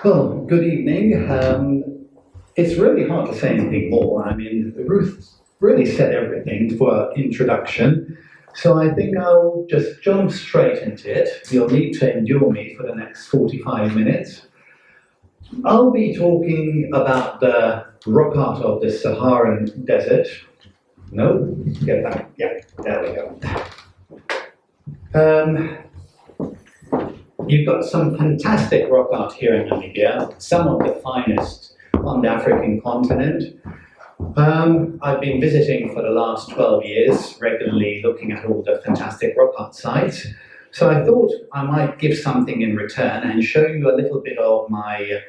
Well, good evening. It's really hard to say anything more. I mean, Ruth really said everything for our introduction, so I think I'll just jump straight into it. You'll need to endure me for the next 45 minutes. I'll be talking about the rock art of the Saharan desert. No? Get back. Yeah, there we go. You've got some fantastic rock art here in Namibia, some of the finest on the African continent. I've been visiting for the last 12 years, regularly looking at all the fantastic rock art sites. So I thought I might give something in return and show you a little bit of my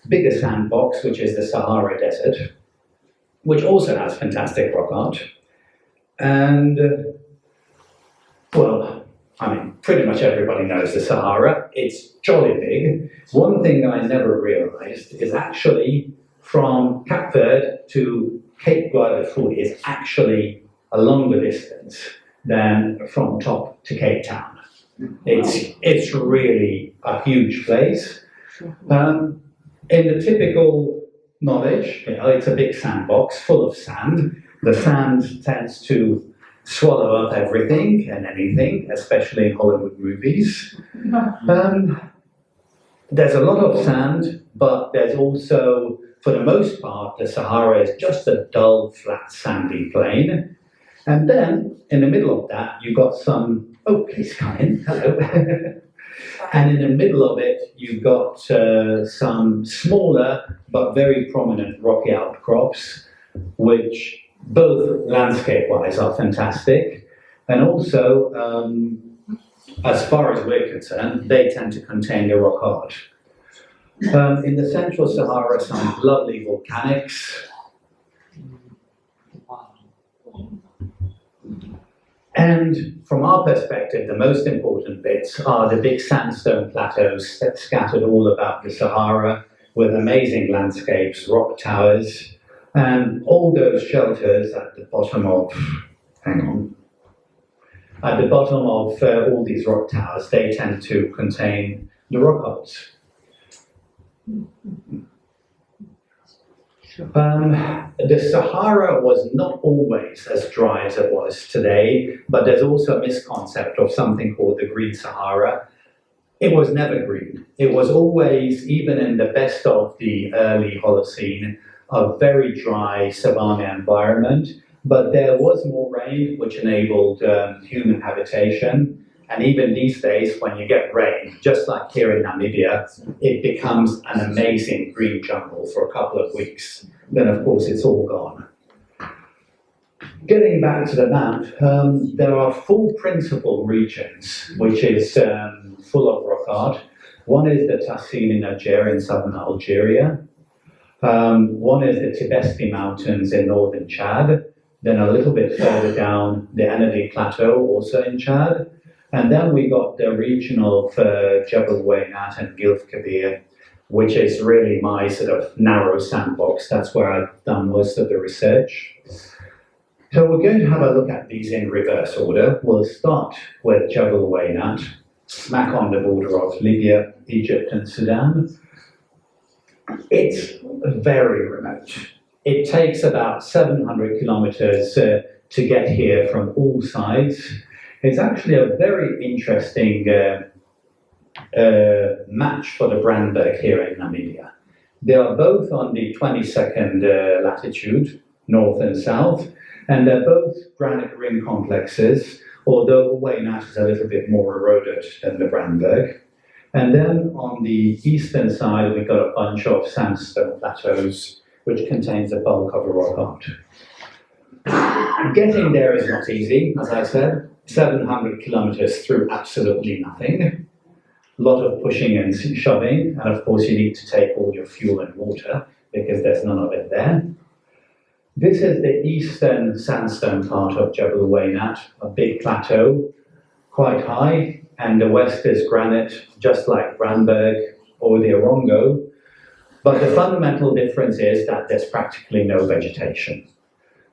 bigger sandbox, which is the Sahara Desert, which also has fantastic rock art. And, well, I mean, pretty much everybody knows the Sahara. It's jolly big. One thing I never realized is actually from Cape Verde to Cape Guardafui is actually a longer distance than from top to Cape Town. It's really a huge place. In the typical knowledge, it's a big sandbox full of sand. The sand tends to swallow up everything and anything, especially in Hollywood movies. There's a lot of sand, but there's also, for the most part, the Sahara is just a dull, flat, sandy plain. And then, in the middle of that, you've got some, oh, please come in, hello. And in the middle of it, you've got some smaller, but very prominent rocky outcrops, which both landscape-wise are fantastic, and also, as far as we're concerned, they tend to contain the rock art. In the central Sahara, some lovely volcanics. And from our perspective, the most important bits are the big sandstone plateaus scattered all about the Sahara, with amazing landscapes, rock towers, and all those shelters at the bottom of, at the bottom of all these rock towers, they tend to contain the rock art. The Sahara was not always as dry as it was today, but there's also a misconcept of something called the Green Sahara. It was never green. It was always, even in the best of the early Holocene, a very dry savanna environment, but there was more rain, which enabled human habitation. And even these days, when you get rain, just like here in Namibia, it becomes an amazing green jungle for a couple of weeks. Then, of course, it's all gone. Getting back to the map, there are four principal regions, which is full of rock art. One is the Tassine in Algeria, in southern Algeria. One is the Tibesti Mountains in northern Chad. Then a little bit further down, the Enedi Plateau, also in Chad. And then we got the region of Jebel Weynat and Gilf Kabir, which is really my sort of narrow sandbox. That's where I've done most of the research. So we're going to have a look at these in reverse order. We'll start with Jebel Weynat, smack on the border of Libya, Egypt, and Sudan. It's very remote. It takes about 700 kilometers to get here from all sides. It's actually a very interesting match for the Brandberg here in Namibia. They are both on the 22nd latitude, north and south, and they're both granite ring complexes, although Weynat is a little bit more eroded than the Brandberg. And then on the eastern side, we've got a bunch of sandstone plateaus, which contains the bulk of the rock art. Getting there is not easy, as I said. 700 kilometers through absolutely nothing. A lot of pushing and shoving, and of course you need to take all your fuel and water, because there's none of it there. This is the eastern sandstone part of Jebel Weynat, a big plateau, quite high, and the west is granite, just like Brandberg or the Orongo. But the fundamental difference is that there's practically no vegetation.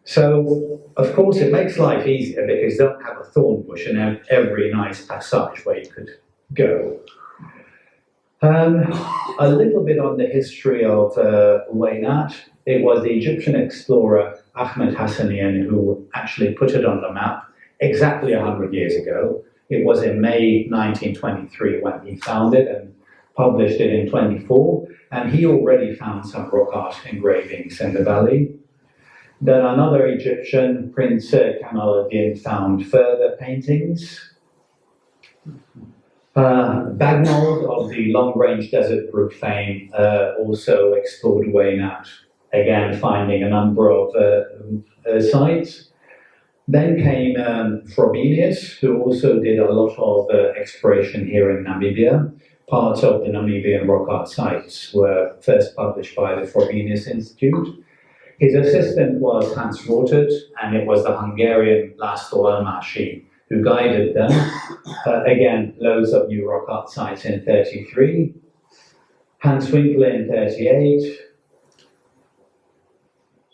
So, of course, it makes life easier because you don't have a thorn bush in every nice passage where you could go. A little bit on the history of Waynat. It was the Egyptian explorer Ahmed Hassanian who actually put it on the map exactly 100 years ago. It was in May 1923 when he found it and published it in 24, and he already found some rock art engravings in the valley. Then another Egyptian, Prince Kamal ad-Din, found further paintings. Bagnold of the long-range desert group fame also explored Waynat, again finding a number of sites. Then came Frobenius, who also did a lot of exploration here in Namibia. Parts of the Namibian rock art sites were first published by the Frobenius Institute. His assistant was Hans Rortet, and it was the Hungarian László Almási who guided them. Again, loads of new rock art sites in 33. Hans Winkler in 38.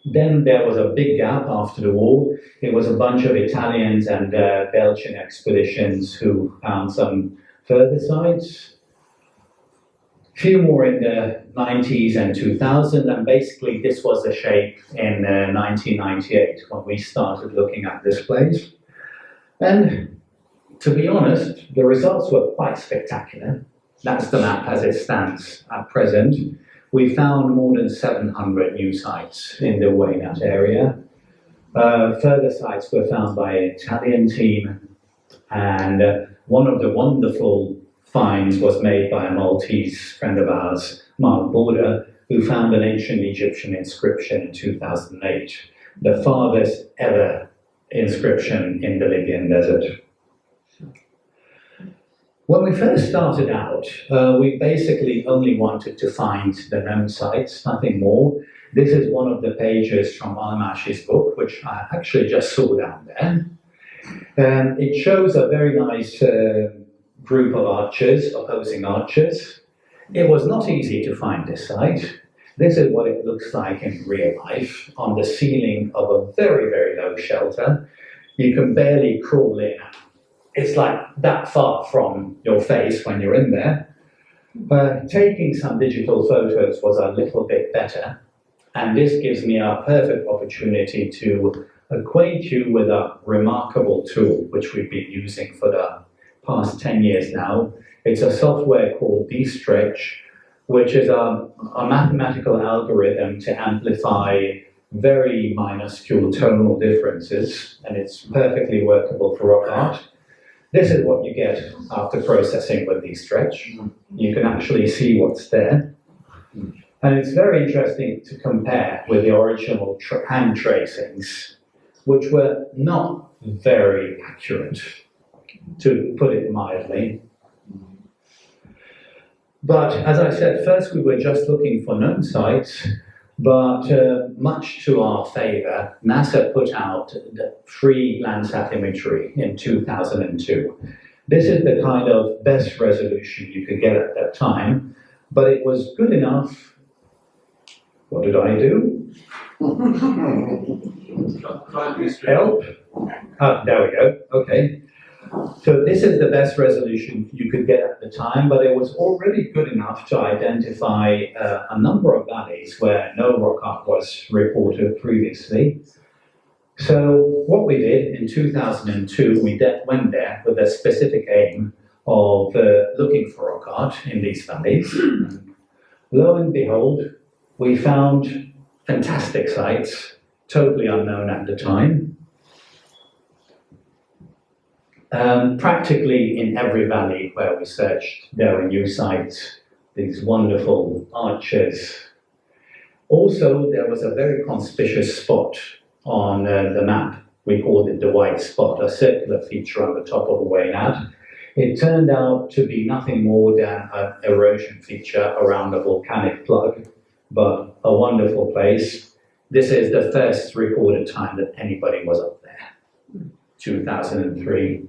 Then there was a big gap after the war. It was a bunch of Italians and Belgian expeditions who found some further sites. Few more in the 90s and 2000, and basically this was the shape in 1998 when we started looking at this place. And to be honest, the results were quite spectacular. That's the map as it stands at present. We found more than 700 new sites in the Waynat area. Further sites were found by an Italian team, and one of the wonderful finds was made by a Maltese friend of ours, Mark Border, who found an ancient Egyptian inscription in 2008, the farthest ever inscription in the Libyan desert. When we first started out, we basically only wanted to find the known sites, nothing more. This is one of the pages from Almashi's book, which I actually just saw down there. It shows a very nice group of archers, opposing archers. It was not easy to find this site. This is what it looks like in real life on the ceiling of a very, very low shelter. You can barely crawl in. It's like that far from your face when you're in there. Taking some digital photos was a little bit better, and this gives me a perfect opportunity to acquaint you with a remarkable tool which we've been using for the past 10 years now. It's a software called dstretch, which is a mathematical algorithm to amplify very minuscule tonal differences, and it's perfectly workable for rock art. This is what you get after processing with dstretch. You can actually see what's there. And it's very interesting to compare with the original hand tracings, which were not very accurate, to put it mildly. But as I said, first we were just looking for known sites, but much to our favor, NASA put out the free Landsat imagery in 2002. This is the kind of best resolution you could get at that time, but it was good enough. What did I do? Help? Ah, there we go, okay. So this is the best resolution you could get at the time, but it was already good enough to identify a number of valleys where no rock art was reported previously. So what we did in 2002, we went there with a specific aim of looking for rock art in these valleys. Lo and behold, we found fantastic sites, totally unknown at the time. Practically in every valley where we searched, there were new sites, these wonderful arches. Also, there was a very conspicuous spot on the map. We called it the white spot, a circular feature on the top of a Waynat. It turned out to be nothing more than an erosion feature around a volcanic plug, but a wonderful place. This is the first recorded time that anybody was up there, 2003.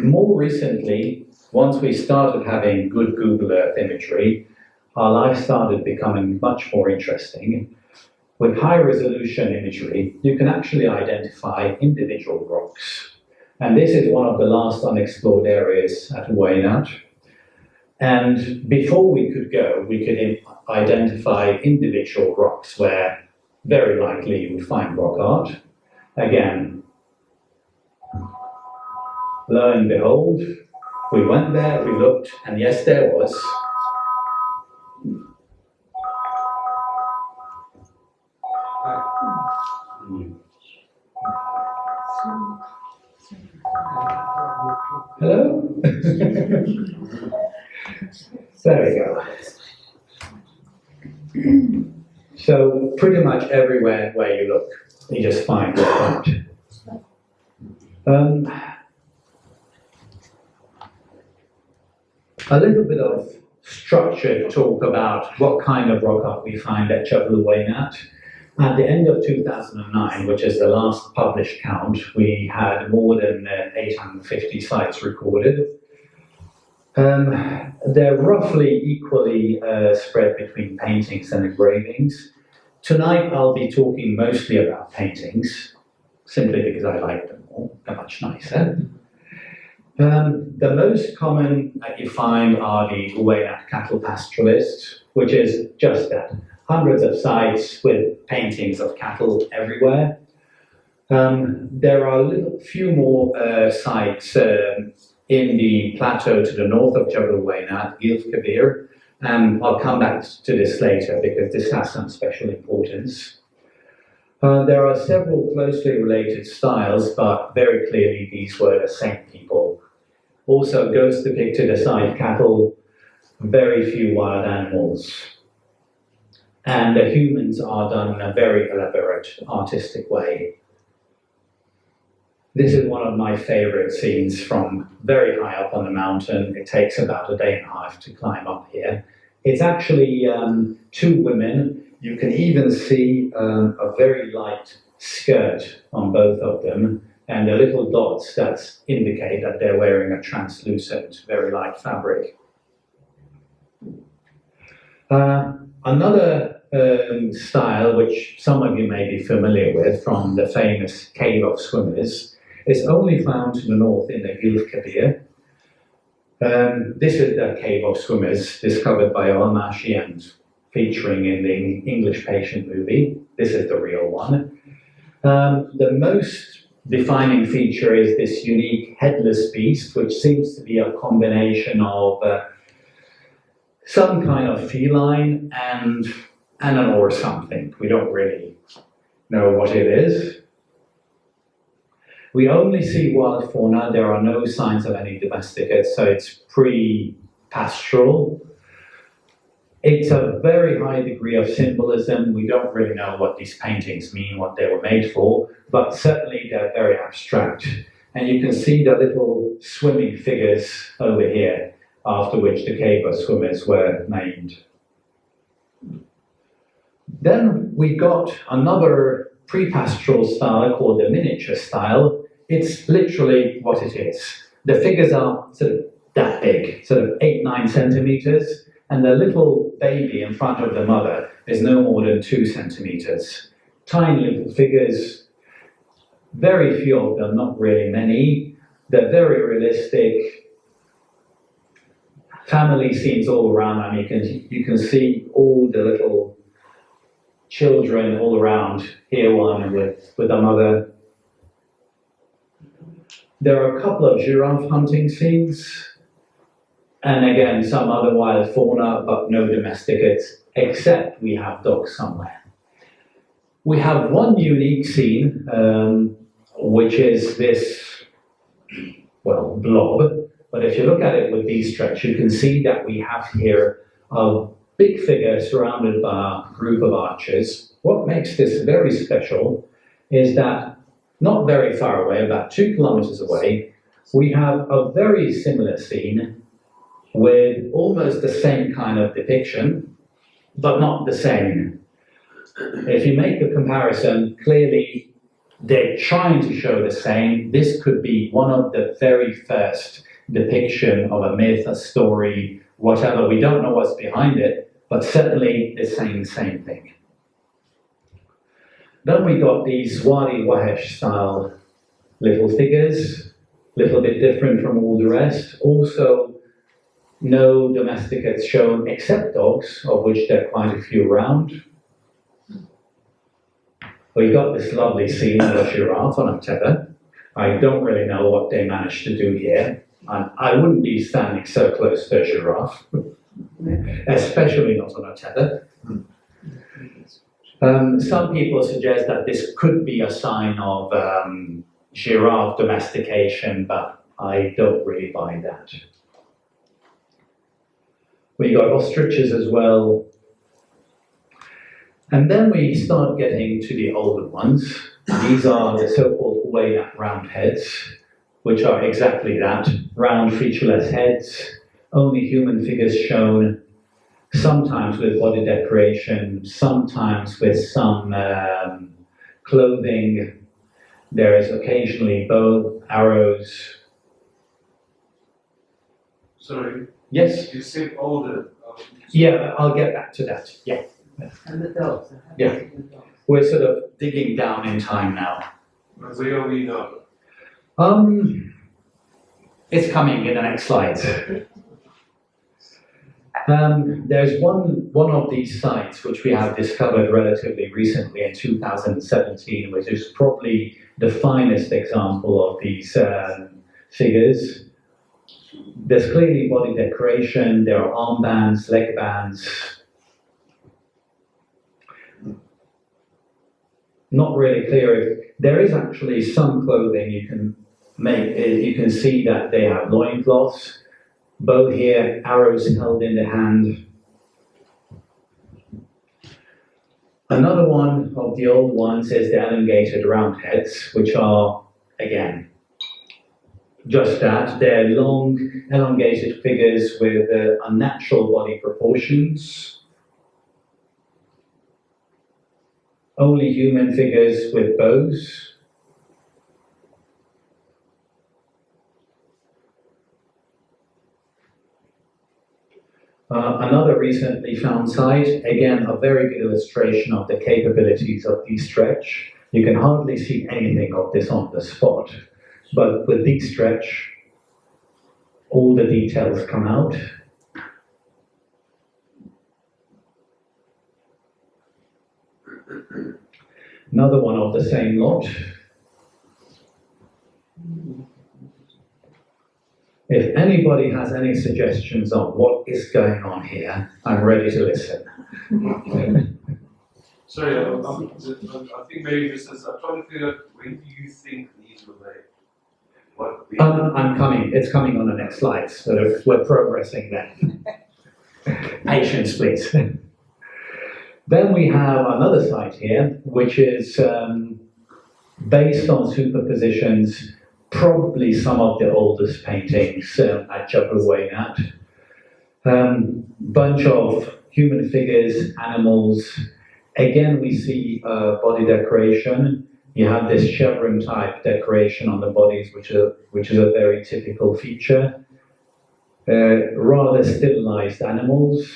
More recently, once we started having good Google Earth imagery, our life started becoming much more interesting. With high resolution imagery, you can actually identify individual rocks. And this is one of the last unexplored areas at Wainat. And before we could go, we could identify individual rocks where very likely you would find rock art. Again, lo and behold, we went there, we looked, and yes, there was. Hello? There we go. So pretty much everywhere where you look, you just find rock art. A little bit of structured talk about what kind of rock art we find at Jebel Wainat. At the end of 2009, which is the last published count, we had more than 850 sites recorded. They're roughly equally spread between paintings and engravings. Tonight I'll be talking mostly about paintings, simply because I like them all, they're much nicer. The most common that you find are the Wainat cattle pastoralists, which is just that. Hundreds of sites with paintings of cattle everywhere. There are a few more sites in the plateau to the north of Jebel Wainat, Gilf Kabir, and I'll come back to this later because this has some special importance. There are several closely related styles, but very clearly these were the same people. Also, ghosts depicted aside cattle, very few wild animals. And the humans are done in a very elaborate, artistic way. This is one of my favorite scenes from very high up on the mountain. It takes about a day and a half to climb up here. It's actually two women. You can even see a very light skirt on both of them, and the little dots that indicate that they're wearing a translucent, very light fabric. Another style, which some of you may be familiar with from the famous Cave of Swimmers, is only found to the north in the Gilf Kabir. This is the Cave of Swimmers discovered by Al-Mashi and featuring in the English Patient movie. This is the real one. The most defining feature is this unique headless beast, which seems to be a combination of some kind of feline and animal or something. We don't really know what it is. We only see wild fauna. There are no signs of any domesticates, so it's pre-pastoral. It's a very high degree of symbolism. We don't really know what these paintings mean, what they were made for, but certainly they're very abstract. And you can see the little swimming figures over here, after which the Cave of Swimmers were named. Then we got another pre-pastoral style called the miniature style. It's literally what it is. The figures are sort of that big, sort of 8-9 centimeters, and the little baby in front of the mother is no more than 2 centimeters. Tiny little figures, very few of them, not really many. They're very realistic. Family scenes all around. I mean, you can see all the little children all around. Here one with a mother. There are a couple of giraffe hunting scenes, and again some other wild fauna, but no domesticates, except we have dogs somewhere. We have one unique scene, which is this, well, blob. But if you look at it with these stretch, you can see that we have here a big figure surrounded by a group of archers. What makes this very special is that not very far away, about 2 kilometers away, we have a very similar scene with almost the same kind of depiction, but not the same. If you make a comparison, clearly they're trying to show the same. This could be one of the very first depiction of a myth, a story, whatever. We don't know what's behind it, but certainly the same thing. Then we got these Wadi Wahesh style little figures. little bit different from all the rest. Also, no domesticates shown except dogs, of which there are quite a few around. We got this lovely scene of a giraffe on a tether. I don't really know what they managed to do here. I wouldn't be standing so close to a giraffe, especially not on a tether. Some people suggest that this could be a sign of giraffe domestication, but I don't really buy that. We got ostriches as well. And then we start getting to the older ones. These are the so-called Uweinat roundheads, which are exactly that, round featureless heads, only human figures shown, sometimes with body decoration, sometimes with some clothing. There is occasionally bow, arrows. Sorry? Yes? You said older. Yeah, I'll get back to that, yeah. And the dogs. Yeah. We're sort of digging down in time now. Where are we now? It's coming in the next slides. There's one of these sites which we have discovered relatively recently in 2017, which is probably the finest example of these figures. There's clearly body decoration, there are armbands, leg bands. Not really clear if there is actually some clothing you can make. You can see that they have loincloths, bow here, arrows held in the hand. Another one of the old ones is the elongated roundheads, which are, again, just that. They're long, elongated figures with unnatural body proportions. Only human figures with bows. Another recently found site, again, a very good illustration of the capabilities of de-stretch. You can hardly see anything of this on the spot, but with de-stretch, all the details come out. Another one of the same lot. If anybody has any suggestions on what is going on here, I'm ready to listen. Sorry, I think maybe this is, I'm trying to figure out when do you think these were made? I'm coming, it's coming on the next slide, so we're progressing there. Patience, please. Then we have another site here, which is based on superpositions, probably some of the oldest paintings at Windhoek. Bunch of human figures, animals. Again, we see body decoration. You have this chevron type decoration on the bodies, which is a very typical feature. Rather stylized animals.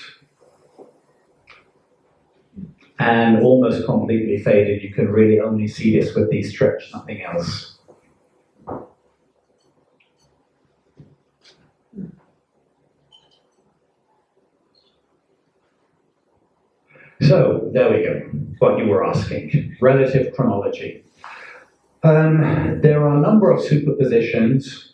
And almost completely faded. You can really only see this with these stretch, nothing else. So, there we go, what you were asking. Relative chronology. There are a number of superpositions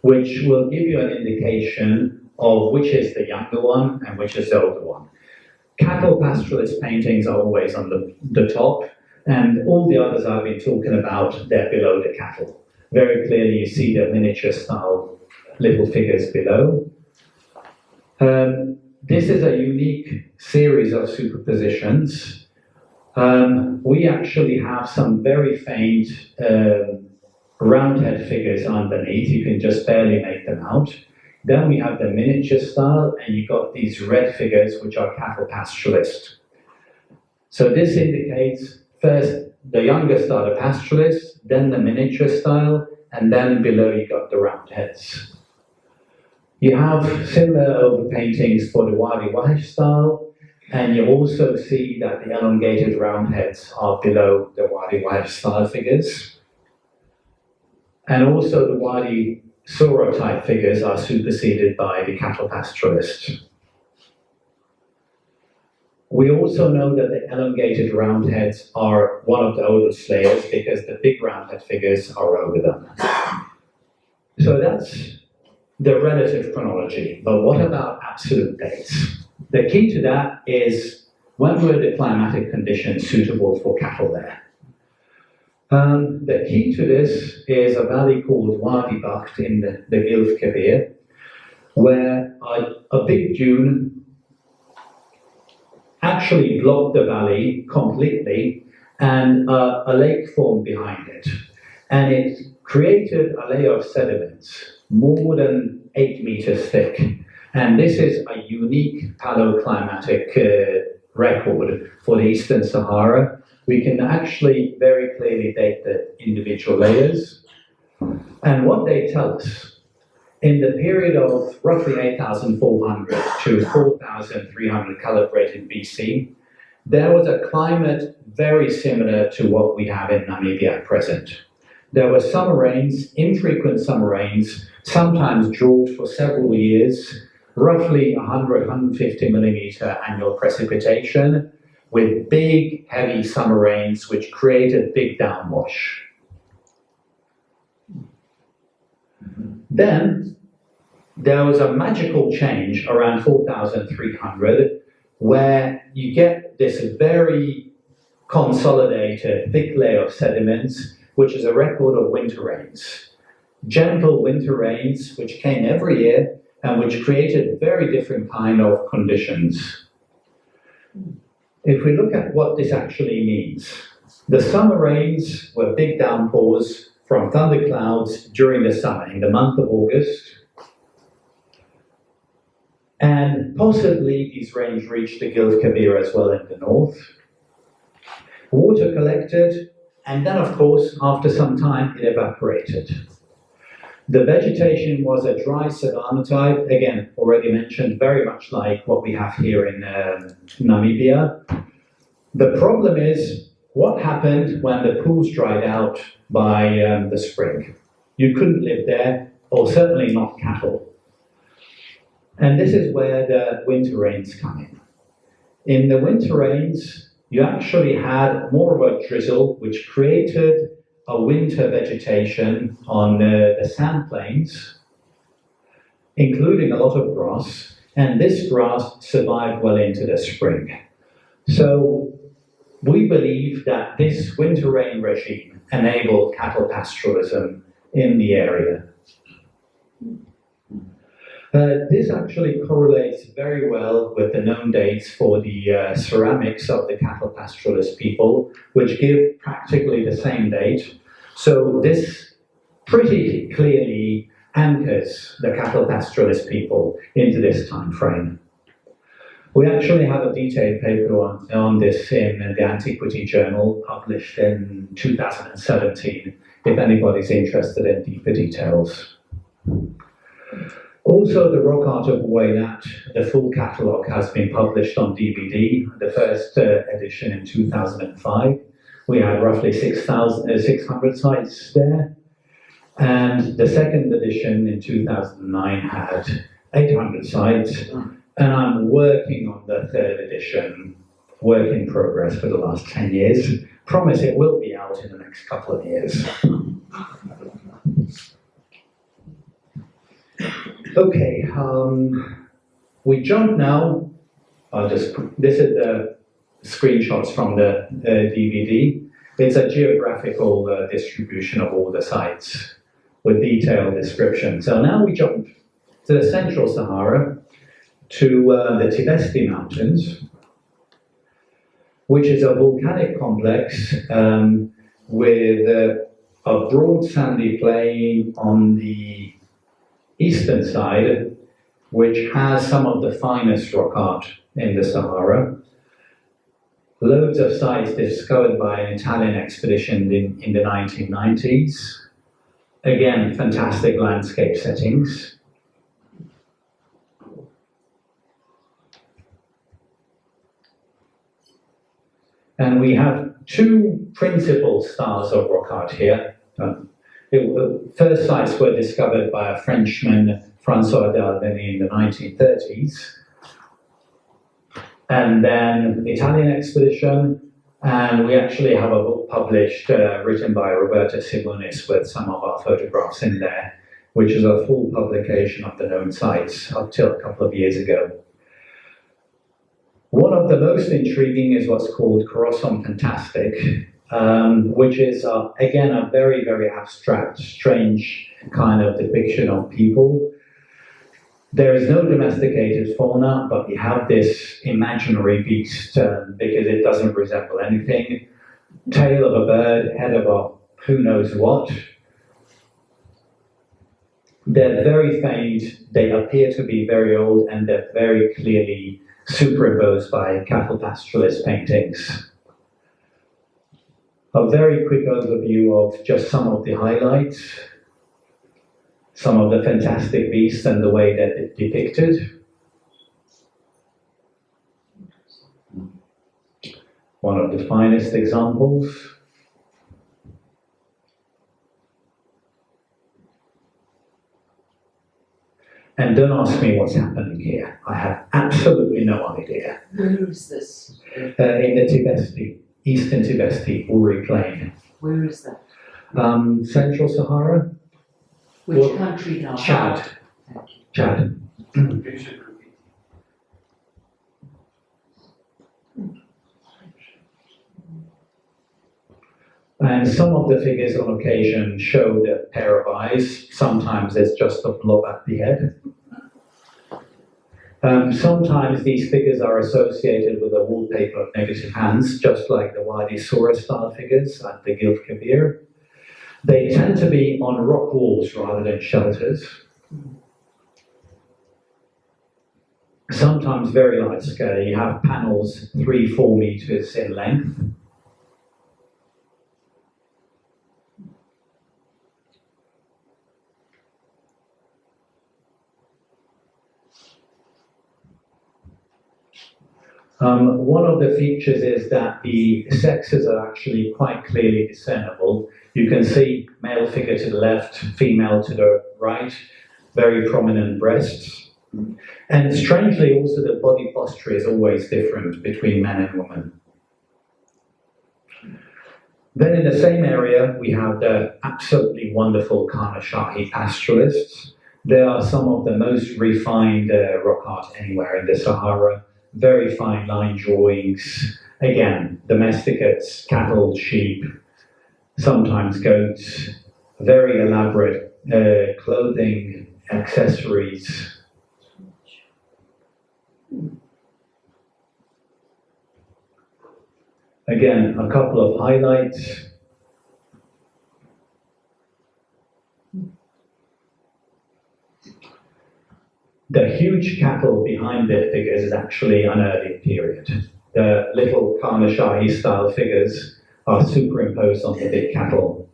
which will give you an indication of which is the younger one and which is the older one. Cattle pastoralist paintings are always on the top, and all the others I've been talking about, they're below the cattle. Very clearly you see the miniature style little figures below. This is a unique series of superpositions. We actually have some very faint roundhead figures underneath. You can just barely make them out. Then we have the miniature style, and you've got these red figures, which are cattle pastoralist. So this indicates first the younger style, the pastoralist, then the miniature style, and then below you got the roundheads. You have similar overpaintings for the Wadi Wadi style, and you also see that the elongated roundheads are below the Wadi Wadi style figures. And also the Wadi Sora type figures are superseded by the cattle pastoralists. We also know that the elongated roundheads are one of the oldest layers because the big roundhead figures are over them. So that's the relative chronology, but what about absolute dates? The key to that is when were the climatic conditions suitable for cattle there? The key to this is a valley called Wadi Bakht in the Gilf Kebir, where a big dune actually blocked the valley completely and a lake formed behind it. And it created a layer of sediments more than 8 meters thick. And this is a unique paleoclimatic record for the Eastern Sahara. We can actually very clearly date the individual layers. And what they tell us, in the period of roughly 8,400 to 4,300 calibrated BC, there was a climate very similar to what we have in Namibia at present. There were summer rains, infrequent summer rains, sometimes drought for several years, roughly 100, 150 millimeter annual precipitation, with big, heavy summer rains, which created big downwash. Then, there was a magical change around 4,300, where you get this very consolidated, thick layer of sediments, which is a record of winter rains. Gentle winter rains, which came every year, and which created very different kind of conditions. If we look at what this actually means, the summer rains were big downpours from thunderclouds during the summer, in the month of August. And possibly these rains reached the Gilf Kebir as well in the north. Water collected, and then of course, after some time, it evaporated. The vegetation was a dry savanna type, again, already mentioned, very much like what we have here in Namibia. The problem is, what happened when the pools dried out by the spring? You couldn't live there, or certainly not cattle. And this is where the winter rains come in. In the winter rains, you actually had more of a drizzle, which created a winter vegetation on the sand plains, including a lot of grass, and this grass survived well into the spring. So we believe that this winter rain regime enabled cattle pastoralism in the area. This actually correlates very well with the known dates for the ceramics of the cattle pastoralist people, which give practically the same date. So this pretty clearly anchors the cattle pastoralist people into this time frame. We actually have a detailed paper on this in the Antiquity Journal, published in 2017, if anybody's interested in deeper details. Also, the Rock Art of Wailat, the full catalogue has been published on DVD, the first edition in 2005. We had roughly 600 sites there. And the second edition in 2009 had 800 sites. And I'm working on the third edition, work in progress for the last 10 years. Promise it will be out in the next couple of years. Okay, we jump now. This is the screenshots from the DVD. It's a geographical distribution of all the sites with detailed description. So now we jump to the Central Sahara, to the Tibesti Mountains, which is a volcanic complex with a broad sandy plain on the eastern side, which has some of the finest rock art in the Sahara. Loads of sites discovered by an Italian expedition in the 1990s. Again, fantastic landscape settings. And we have two principal styles of rock art here. First sites were discovered by a Frenchman, François d'Albany, in the 1930s, and then Italian expedition, and we actually have a book published, written by Roberta Simonis with some of our photographs in there, which is a full publication of the known sites up till a couple of years ago. One of the most intriguing is what's called Corossum Fantastic, which is, again, a very, very abstract, strange kind of depiction of people. There is no domesticated fauna, but we have this imaginary beast because it doesn't resemble anything. Tail of a bird, head of a who knows what. They're very faint, they appear to be very old, and they're very clearly superimposed by cattle pastoralist paintings. A very quick overview of just some of the highlights, some of the fantastic beasts and the way that it's depicted. One of the finest examples. And don't ask me what's happening here. I have absolutely no idea. Where is this? In the Tibesti, Eastern Tibesti, Uri Plain. Where is that? Central Sahara? Which Well, country now? Chad. Thank you. Chad. You should repeat. And some of the figures on occasion show the pair of eyes. Sometimes it's just a blob at the head. Sometimes these figures are associated with a wallpaper of negative hands, just like the Wadi Sura style figures at the Gilf Kabir. They tend to be on rock walls rather than shelters. Sometimes very large scale. You have panels 3-4 meters in length. One of the features is that the sexes are actually quite clearly discernible. You can see male figure to the left, female to the right, very prominent breasts. And strangely, also the body posture is always different between men and women. Then in the same area, we have the absolutely wonderful Karnashahi pastoralists. They are some of the most refined rock art anywhere in the Sahara. Very fine line drawings. Again, domesticates, cattle, sheep, sometimes goats. Very elaborate clothing, accessories. Again, a couple of highlights. The huge cattle behind the figures is actually an early period. The little Karnashahi style figures are superimposed on the big cattle.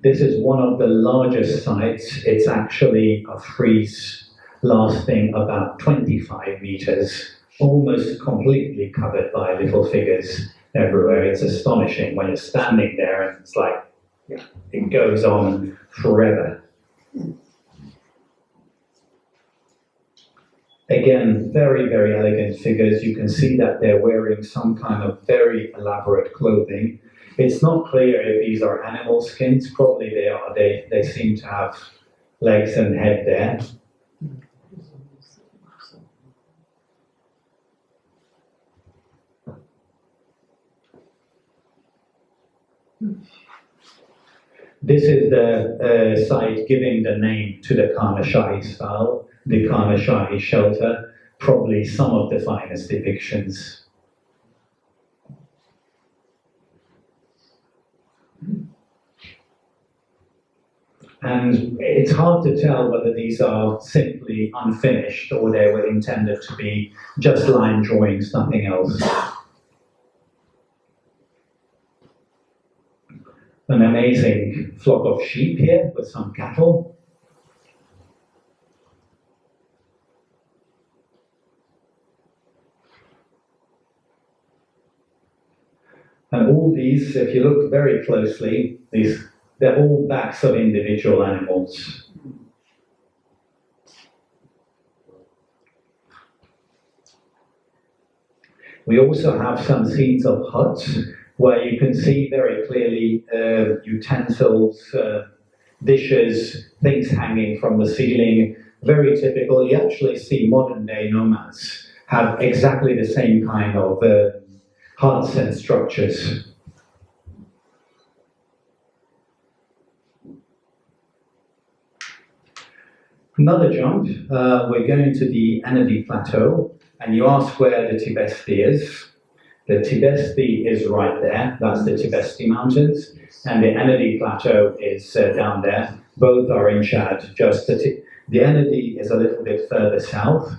This is one of the largest sites. It's actually a frieze lasting about 25 meters, almost completely covered by little figures everywhere. It's astonishing when you're standing there and it's like, it goes on forever. Again, very, very elegant figures. You can see that they're wearing some kind of very elaborate clothing. It's not clear if these are animal skins. Probably they are. They seem to have legs and head there. This is the site giving the name to the Karnashahi style, the Karnashahi shelter, probably some of the finest depictions. And it's hard to tell whether these are simply unfinished or they were intended to be just line drawings, nothing else. an amazing flock of sheep here with some cattle. And all these, if you look very closely, they're all backs of individual animals. We also have some scenes of huts where you can see very clearly utensils, dishes, things hanging from the ceiling. Very typical. You actually see modern day nomads have exactly the same kind of huts and structures. Another jump, we're going to the Anadi Plateau, and you ask where the Tibesti is. The Tibesti is right there, that's the Tibesti Mountains, and the Anadi Plateau is down there. Both are in Chad, just the Anadi is a little bit further south,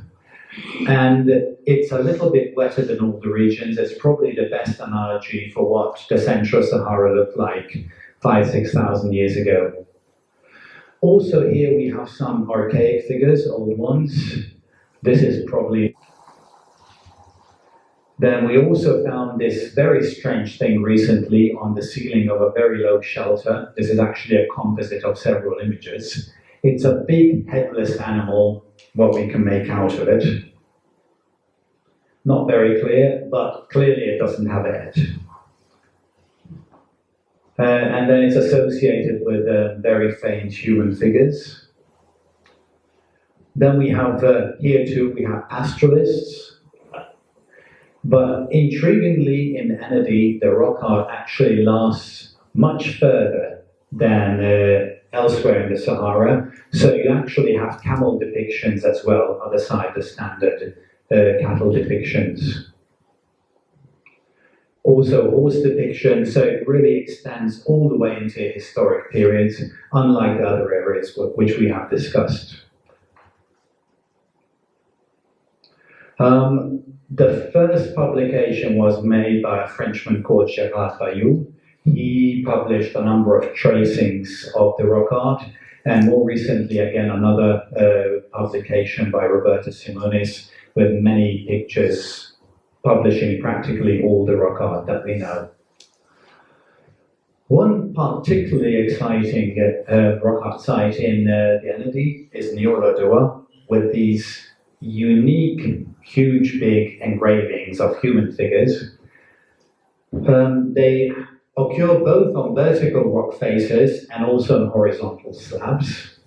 and it's a little bit wetter than all the regions. It's probably the best analogy for what the Central Sahara looked like 5,000–6,000 years ago. Also here we have some archaic figures, old ones. This is probably... Then we also found this very strange thing recently on the ceiling of a very low shelter. This is actually a composite of several images. It's a big headless animal, what we can make out of it. Not very clear, but clearly it doesn't have a head. And then it's associated with very faint human figures. Then we have, here too, we have pastoralists. But intriguingly, in Anadi, the rock art actually lasts much further than elsewhere in the Sahara. So you actually have camel depictions as well, other side the standard cattle depictions. Also horse depictions, so it really extends all the way into historic periods, unlike the other areas which we have discussed. The first publication was made by a Frenchman called Gerard Bayou. He published a number of tracings of the rock art, and more recently, again, another publication by Roberto Simonis with many pictures publishing practically all the rock art that we know. One particularly exciting rock art site in the Anadi is Niolodoa, with these unique, huge, big engravings of human figures. They occur both on vertical rock faces and also on horizontal slabs.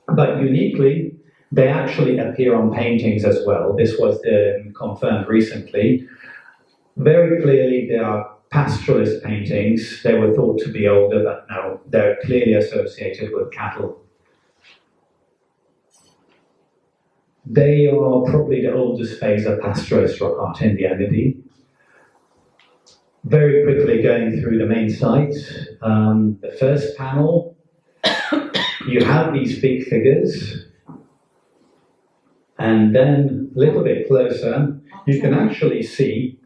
But uniquely, they actually appear on paintings as well. This was confirmed recently. Very clearly, they are pastoralist paintings. They were thought to be older, but no, they're clearly associated with cattle. They are probably the oldest phase of pastoralist rock art in the Anadi. Very quickly going through the main site. The first panel, you have these big figures, and then a little bit closer, you can actually see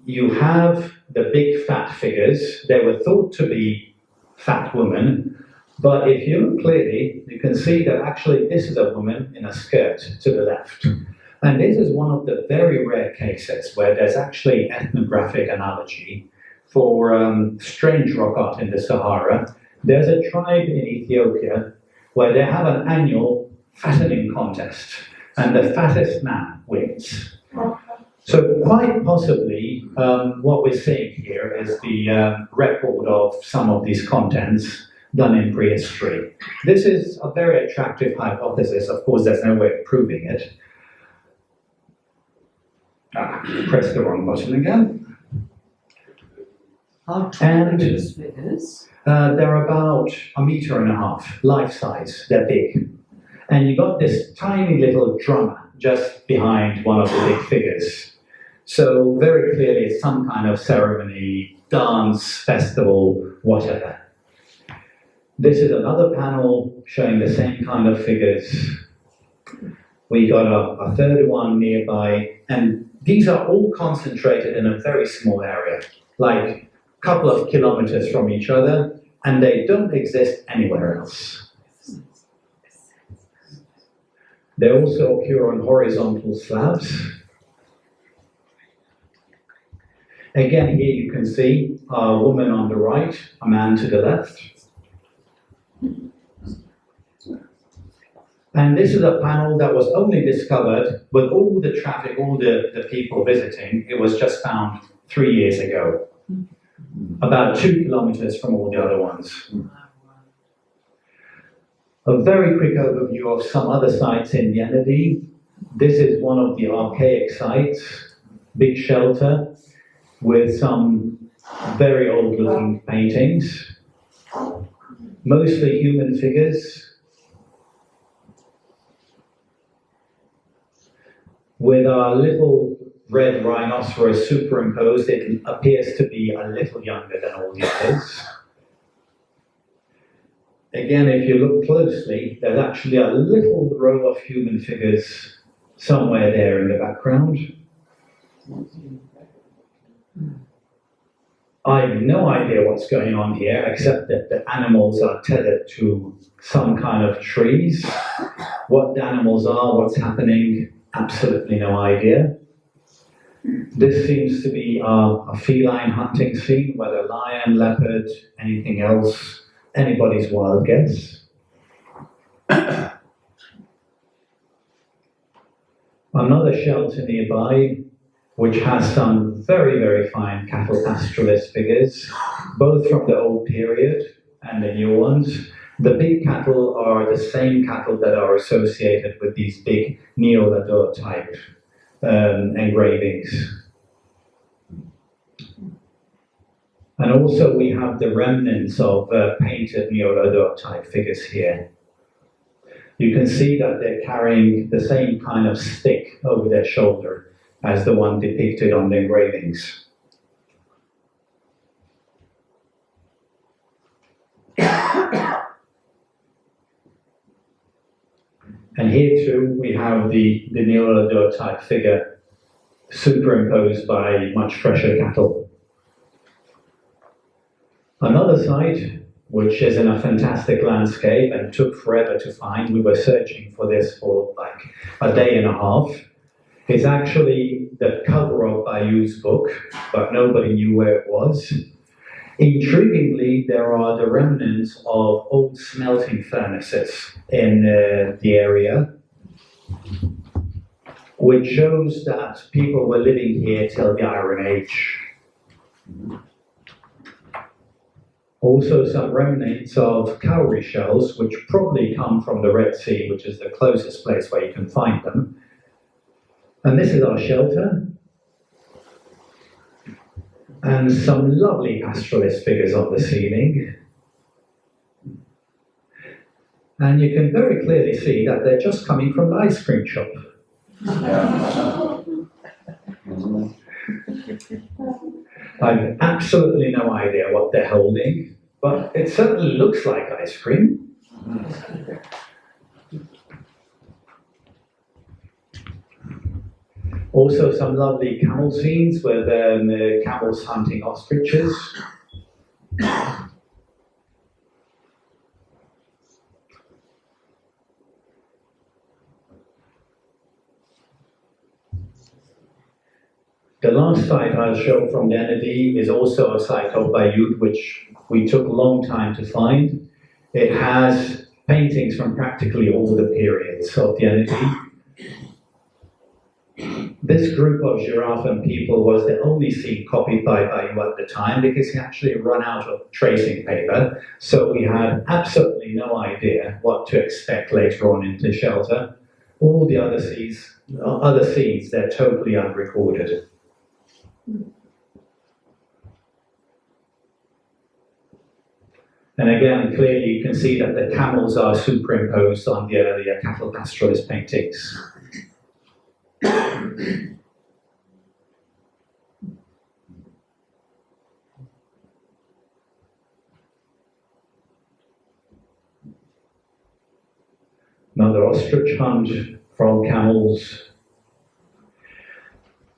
you have the big fat figures. They were thought to be fat women, but if you look clearly, you can see that actually this is a woman in a skirt to the left. And this is one of the very rare cases where there's actually ethnographic analogy for strange rock art in the Sahara. There's a tribe in Ethiopia where they have an annual fattening contest, and the fattest man wins. So quite possibly, what we're seeing here is the record of some of these contents done in prehistory. This is a very attractive hypothesis. Of course, there's no way of proving it. Press the wrong button again. How tall are these figures? They're about 1.5 meters, life size. They're big. And you got this tiny little drummer just behind one of the big figures. So very clearly it's some kind of ceremony, dance, festival, whatever. This is another panel showing the same kind of figures. We got a third one nearby, and these are all concentrated in a very small area, like couple of kilometers from each other, and they don't exist anywhere else. They also occur on horizontal slabs. Again, here you can see a woman on the right, a man to the left. And this is a panel that was only discovered with all the traffic, all the people visiting. It was just found 3 years ago, about 2 kilometers from all the other ones. A very quick overview of some other sites in the Enedi. This is one of the archaic sites, big shelter with some very old-looking paintings, mostly human figures, with our little red rhinoceros superimposed. It appears to be a little younger than all the others. Again, if you look closely, there's actually a little row of human figures somewhere there in the background. I have no idea what's going on here, except that the animals are tethered to some kind of trees. What the animals are, what's happening, absolutely no idea. This seems to be a feline hunting scene, whether lion, leopard, anything else, anybody's wild guess. Another shelter nearby, which has some very, very fine cattle pastoralist figures, both from the old period and the new ones. The big cattle are the same cattle that are associated with these big Neo-Lador type engravings. And also we have the remnants of painted Neo-Lador type figures here. You can see that they're carrying the same kind of stick over their shoulder as the one depicted on the engravings. And here too, we have the Neo-Lador type figure superimposed by much fresher cattle. Another site, which is in a fantastic landscape and took forever to find, we were searching for this for like a day and a half, is actually the cover of Bayou's book, but nobody knew where it was. Intriguingly, there are the remnants of old smelting furnaces in the area, which shows that people were living here till the Iron Age. Also some remnants of cowrie shells, which probably come from the Red Sea, which is the closest place where you can find them. And this is our shelter. And some lovely pastoralist figures on the ceiling. And you can very clearly see that they're just coming from the ice cream shop. I've absolutely no idea what they're holding, but it certainly looks like ice cream. Also some lovely camel scenes with camels hunting ostriches. The last site I'll show from the Enedi is also a site of Bayeux, which we took a long time to find. It has paintings from practically all the periods of the Enedi. This group of Giraffe people was the only scene copied by Bayeux at the time because he actually ran out of tracing paper, so we had absolutely no idea what to expect later on in the shelter. All the other scenes, they're totally unrecorded. And again, clearly you can see that the camels are superimposed on the earlier cattle pastoralist paintings. Another ostrich hunt from camels.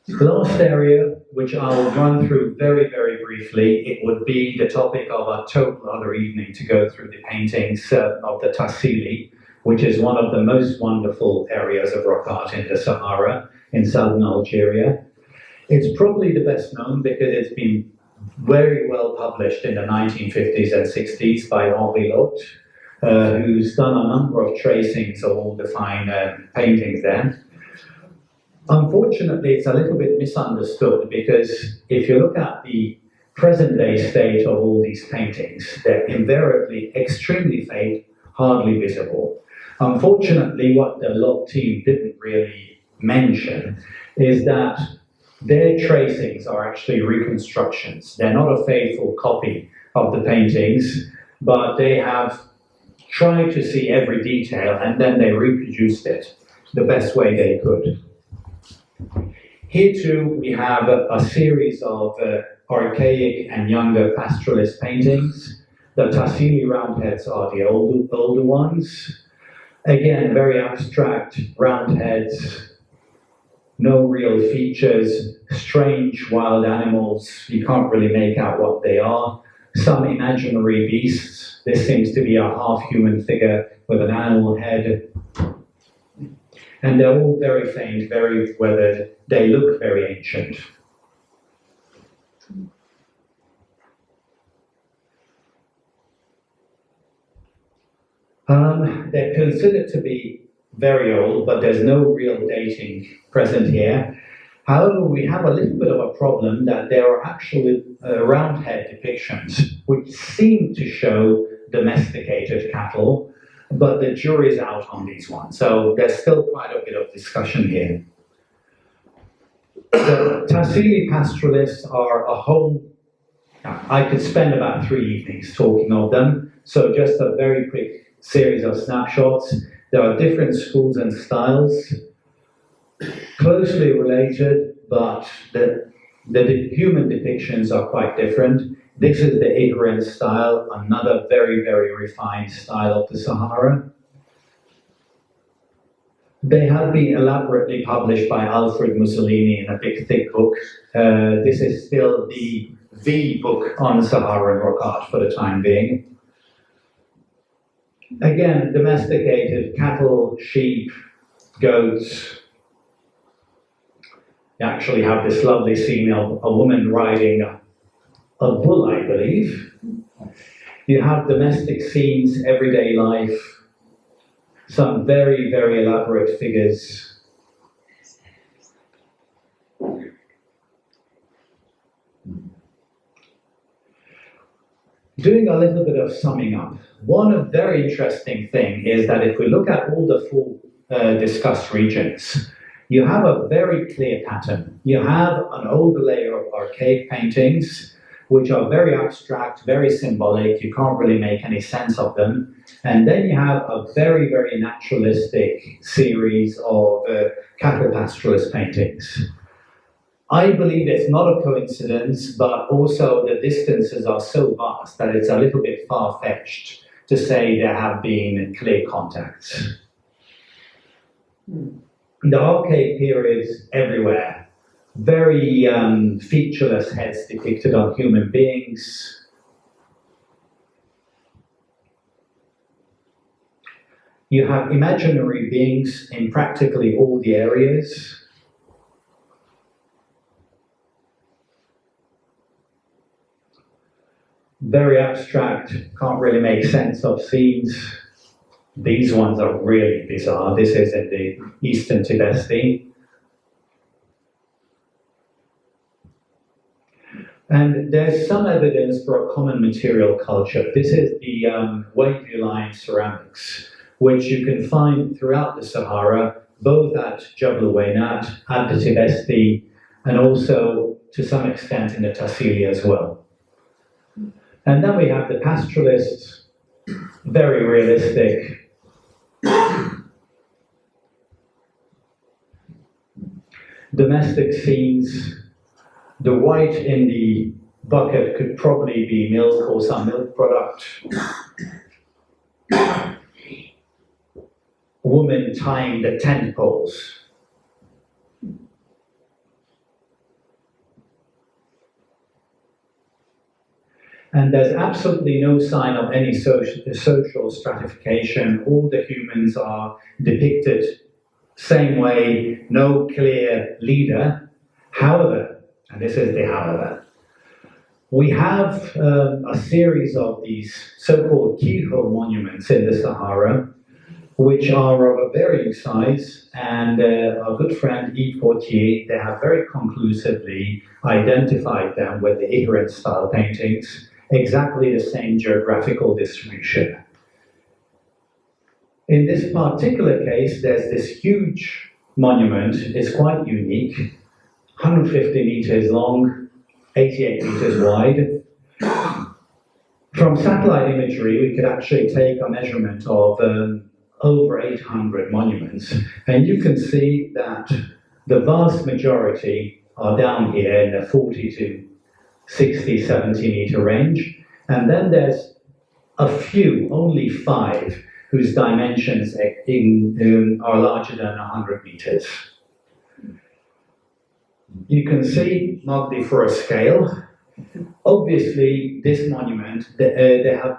The last area which I'll run through very, very briefly. It would be the topic of a total other evening to go through the paintings of the Tassili, which is one of the most wonderful areas of rock art in the Sahara in southern Algeria. It's probably the best known because it's been very well published in the 1950s and 60s by Henri Lot, who's done a number of tracings of all the fine paintings there. Unfortunately, it's a little bit misunderstood because if you look at the present day state of all these paintings, they're invariably extremely faint, hardly visible. Unfortunately, what the Lot team didn't really mention is that their tracings are actually reconstructions. They're not a faithful copy of the paintings, but they have tried to see every detail and then they reproduced it the best way they could. Here too, we have a series of archaic and younger pastoralist paintings. The Tassili roundheads are the older ones. Again, very abstract roundheads, no real features, strange wild animals, you can't really make out what they are. Some imaginary beasts. This seems to be a half-human figure with an animal head. And they're all very faint, very weathered. They look very ancient. They're considered to be very old, but there's no real dating present here. However, we have a little bit of a problem that there are actually roundhead depictions which seem to show domesticated cattle, but the jury's out on these ones. So there's still quite a bit of discussion here. The Tassili pastoralists are a whole, I could spend about 3 evenings talking of them. So just a very quick series of snapshots. There are different schools and styles, closely related, but the human depictions are quite different. This is the Igorant style, another very, very refined style of the Sahara. They have been elaborately published by Alfred Mussolini in a big, thick book. This is still the book on Saharan rock art for the time being. Again, domesticated cattle, sheep, goats. You actually have this lovely scene of a woman riding a bull, I believe. You have domestic scenes, everyday life, some very, very elaborate figures. Doing a little bit of summing up, one very interesting thing is that if we look at all the four discussed regions, you have a very clear pattern. You have an overlay of archaic paintings, which are very abstract, very symbolic, you can't really make any sense of them. And then you have a very, very naturalistic series of cattle pastoralist paintings. I believe it's not a coincidence, but also the distances are so vast that it's a little bit far-fetched to say there have been clear contacts. The archaic periods everywhere, very featureless heads depicted on human beings. You have imaginary beings in practically all the areas. Very abstract, can't really make sense of scenes. These ones are really bizarre. This is in the Eastern Tibesti. And there's some evidence for a common material culture. This is the wavy line ceramics, which you can find throughout the Sahara, both at Jabal Waynat, at the Tibesti, and also to some extent in the Tassili as well. And then we have the pastoralists, very realistic. Domestic scenes. The white in the bucket could probably be milk or some milk product. Woman tying the tent poles. And there's absolutely no sign of any social stratification. All the humans are depicted same way, no clear leader. However, and this is the however, we have a series of these so-called keyhole monuments in the Sahara, which are of a varying size, and our good friend Yves Gauthier, they have very conclusively identified them with the Ihrid style paintings, exactly the same geographical distribution. In this particular case, there's this huge monument, it's quite unique, 150 meters long, 88 meters wide. From satellite imagery, we could actually take a measurement of over 800 monuments, and you can see that the vast majority are down here in the 40 to 60, 70 meter range, and then there's a few, only 5, whose dimensions are larger than 100 meters. You can see Magdi for a scale. Obviously, this monument, there have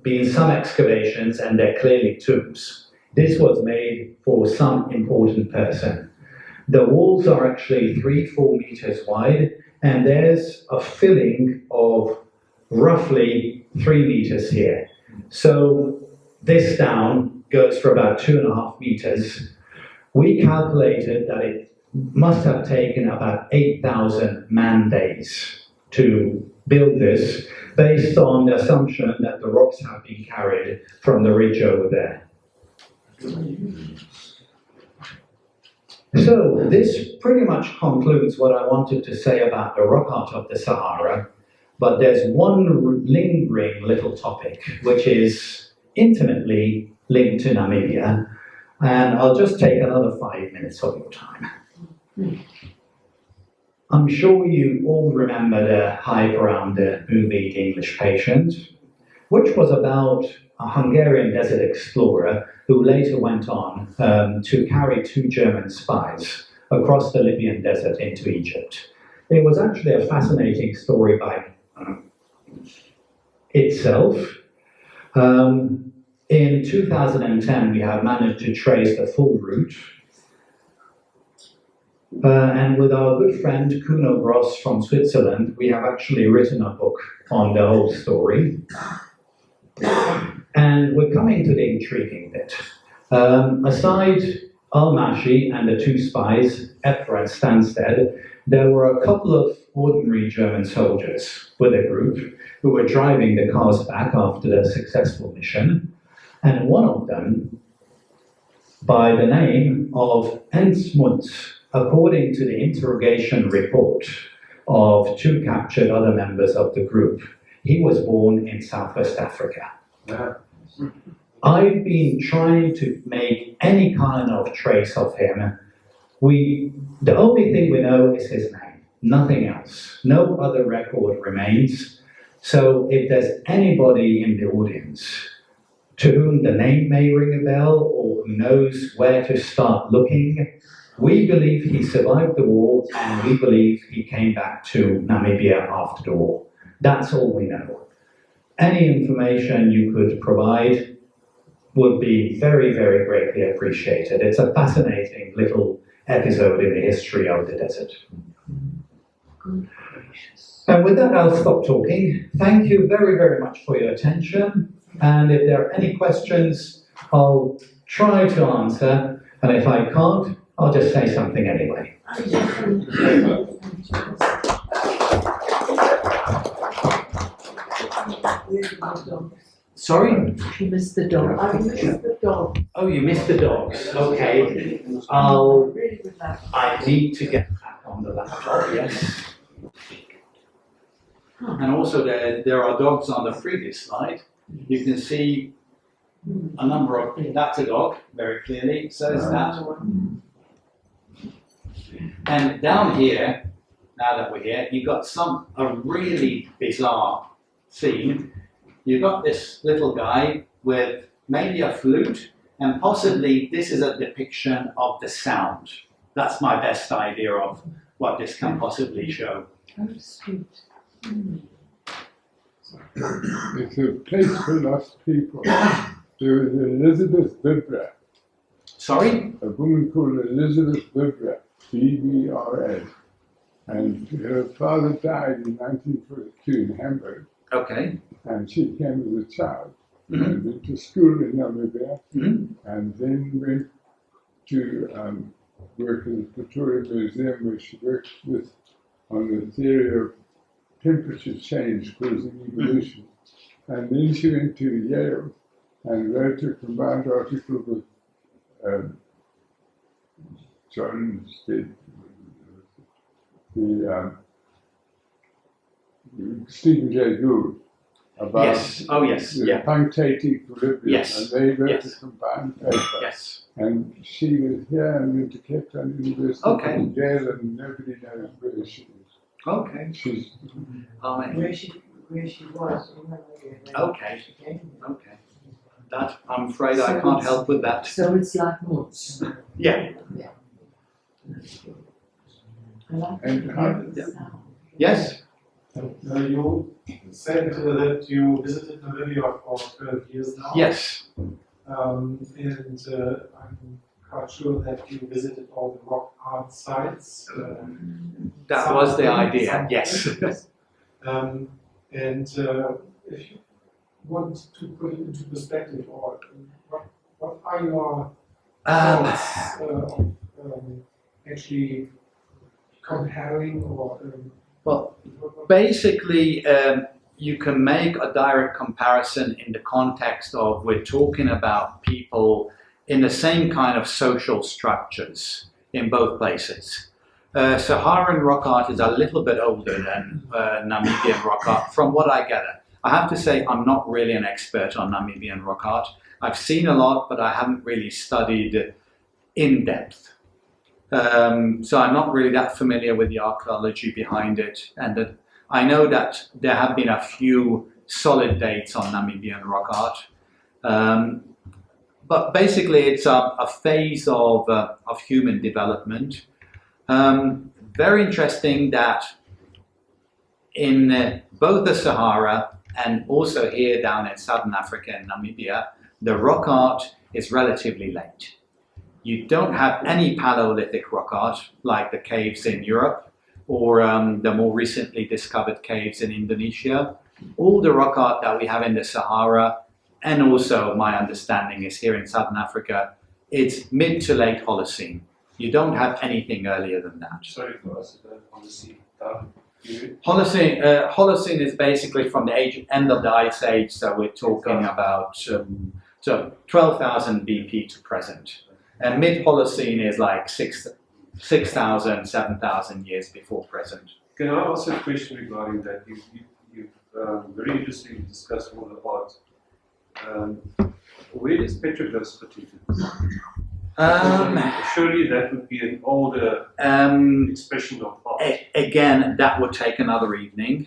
been some excavations and they're clearly tombs. This was made for some important person. The walls are actually 3-4 meters wide, and there's a filling of roughly 3 meters here. So this down goes for about 2.5 meters. We calculated that it must have taken about 8,000 man days to build this, based on the assumption that the rocks have been carried from the ridge over there. So this pretty much concludes what I wanted to say about the rock art of the Sahara, but there's one lingering little topic, which is intimately linked to Namibia, and I'll just take another 5 minutes of your time. I'm sure you all remember the hype around the movie The English Patient, which was about a Hungarian desert explorer who later went on to carry 2 German spies across the Libyan desert into Egypt. It was actually a fascinating story by itself. In 2010, we have managed to trace the full route. And with our good friend Kuno Gross from Switzerland, we have actually written a book on the whole story. And we're coming to the intriguing bit. Aside Al-Mashi and the 2 spies, Epfer and Stansted, there were a couple of ordinary German soldiers with a group who were driving the cars back after their successful mission. And one of them, by the name of Ensmunds, according to the interrogation report of 2 captured other members of the group, he was born in Southwest Africa. I've been trying to make any kind of trace of him. The only thing we know is his name, nothing else. No other record remains. So if there's anybody in the audience to whom the name may ring a bell or who knows where to start looking, we believe he survived the war, and we believe he came back to Namibia after the war. That's all we know. Any information you could provide would be very, very greatly appreciated. It's a fascinating little episode in the history of the desert. And with that, I'll stop talking. Thank you very, very much for your attention. And if there are any questions, I'll try to answer. And if I can't, I'll just say something anyway. Sorry? You missed the dog. I missed the dog. Oh, you missed the dogs. Okay. Really relaxed. I need to get back on the laptop, yes. And also there are dogs on the previous slide. You can see a number of, that's a dog, very clearly, so is that. And down here, now that we're here, you've got a really bizarre scene. You've got this little guy with maybe a flute, and possibly this is a depiction of the sound. That's my best idea of what this can possibly show. Oh, sweet. It's a place for lost people. There was Elizabeth Bibra, Sorry? a woman called Elizabeth Bibra, B-B-R-A, and her father died in 1942 in Hamburg, Okay. and she came as a child Mhm. and went to school in Namibia, Mhm. and then went to work at the Pretoria Museum, where she worked on the theory of temperature change causing evolution. And then she went to Yale and wrote a combined article with John Stead, Stephen Jay Gould, about Yes. Oh, yes. the Yeah. punctate equilibrium. Yes. And they wrote Yes. a combined paper. Yes. And she was here and went to Cape Town University Okay. in Yale, and nobody knows where she is. Okay. She's Where she was. Okay. Okay. That, I'm afraid I can't help with that. So it's like Moods. Yeah. I like And the how- sound. Yes. You said that you visited Namibia for 12 years now. Yes. And I'm quite sure that you visited all the rock art sites. That Some was of the them, idea. some of Yes. them, yes. If you want to put it into perspective, or what are your thoughts actually comparing or Well, basically, you can make a direct comparison in the context of we're talking about people in the same kind of social structures in both places. Saharan rock art is a little bit older than Namibian rock art, from what I gather. I have to say I'm not really an expert on Namibian rock art. I've seen a lot, but I haven't really studied in depth. So I'm not really that familiar with the archaeology behind it, and that I know that there have been a few solid dates on Namibian rock art. But basically it's a phase of human development. Very interesting that in both the Sahara and also here down in Southern Africa and Namibia, the rock art is relatively late. You don't have any Paleolithic rock art like the caves in Europe or the more recently discovered caves in Indonesia. All the rock art that we have in the Sahara, and also my understanding is here in Southern Africa, it's mid to late Holocene. You don't have anything earlier than that. sorry for us, Holocene. Holocene is basically from the end of the Ice Age, so we're talking about 12,000 BP to present. And mid-Holocene is like 6,000, 7,000 years before present. Can I ask a question regarding that? You've very interestingly discussed all the art. Where does petroglyphs fit into this? Surely that would be an older expression of art. Again, that would take another evening.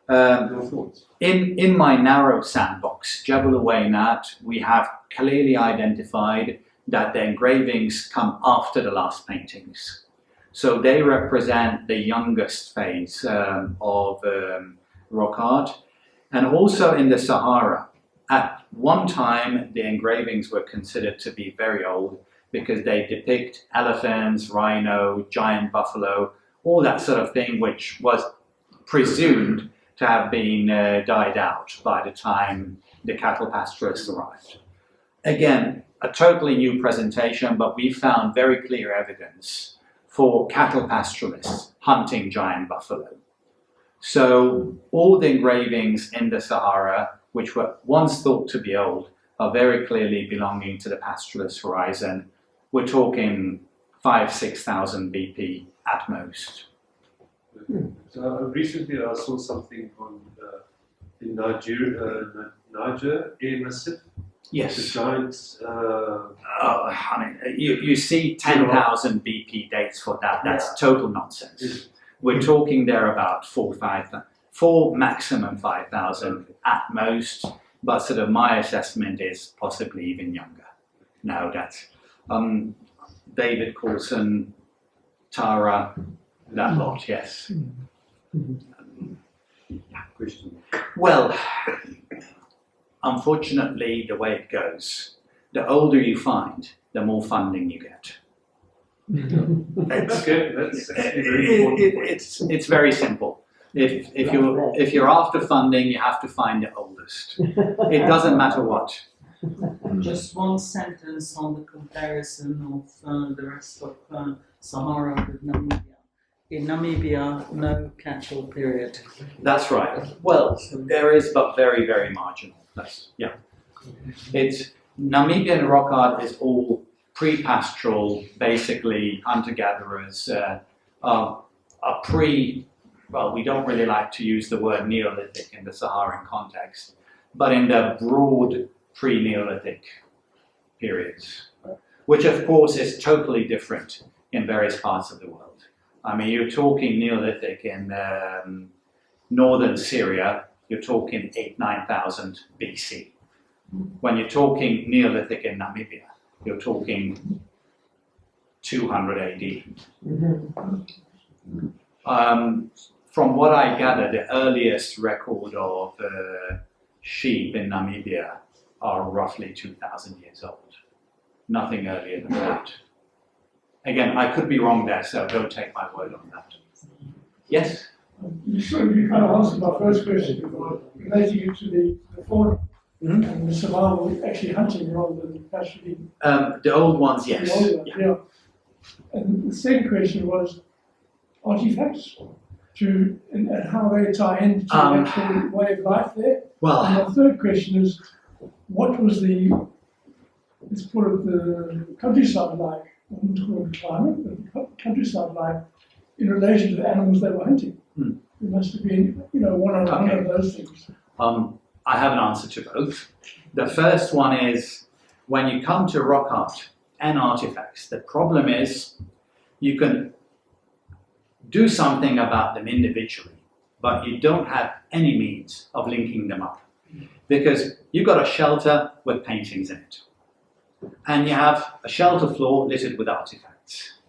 Your thoughts? In my narrow sandbox, Jebel Uwainat, we have clearly identified that the engravings come after the last paintings. So they represent the youngest phase of rock art. And also in the Sahara, at one time the engravings were considered to be very old because they depict elephants, rhino, giant buffalo, all that sort of thing, which was presumed to have been died out by the time the cattle pastoralists arrived. Again, a totally new presentation, but we found very clear evidence for cattle pastoralists hunting giant buffalo. So all the engravings in the Sahara, which were once thought to be old, are very clearly belonging to the pastoralist horizon. We're talking 5,000–6,000 BP at most. So recently I saw something on in Niger, Air Massif. The Yes. giant. You see 10,000 BP dates for that. That's total nonsense. We're talking there about 4 maximum 5,000 at most, but sort of my assessment is possibly even younger. No, that's David Coulson, Tara, that lot, yes. question? Well, unfortunately, the way it goes, the older you find, the more funding you get. Okay, that's actually very important. It's very simple. If you're after funding, you have to find the oldest. It doesn't matter what. Just one sentence on the comparison of the rest of Sahara with Namibia. In Namibia, no catch-all period. That's right. Well, there is, but very, very marginal. Yeah. It's Namibian rock art is all pre-pastoral, basically hunter-gatherers. Well, we don't really like to use the word Neolithic in the Saharan context, but in the broad pre-Neolithic periods, which of course is totally different in various parts of the world. I mean, you're talking Neolithic in northern Syria, you're talking 9,000 BC. When you're talking Neolithic in Namibia, you're talking 200 AD. From what I gather, the earliest record of sheep in Namibia are roughly 2,000 years old. Nothing earlier than that. Again, I could be wrong there, so don't take my word on that. Yes? You kind of answered my first question before, relating it to the fauna and the savanna, actually hunting rather than pastorally. The old ones, yes. The older, yeah. And the second question was artifacts and how they tie into the actual way of life there. Well, and the third question is, what was let's put it, the countryside like? I wouldn't call it climate, but the countryside like in relation to the animals they were hunting. There must have been, one of those things. I have an answer to both. The first one is, when you come to rock art and artifacts, the problem is you can do something about them individually, but you don't have any means of linking them up. Because you've got a shelter with paintings in it, and you have a shelter floor littered with artifacts.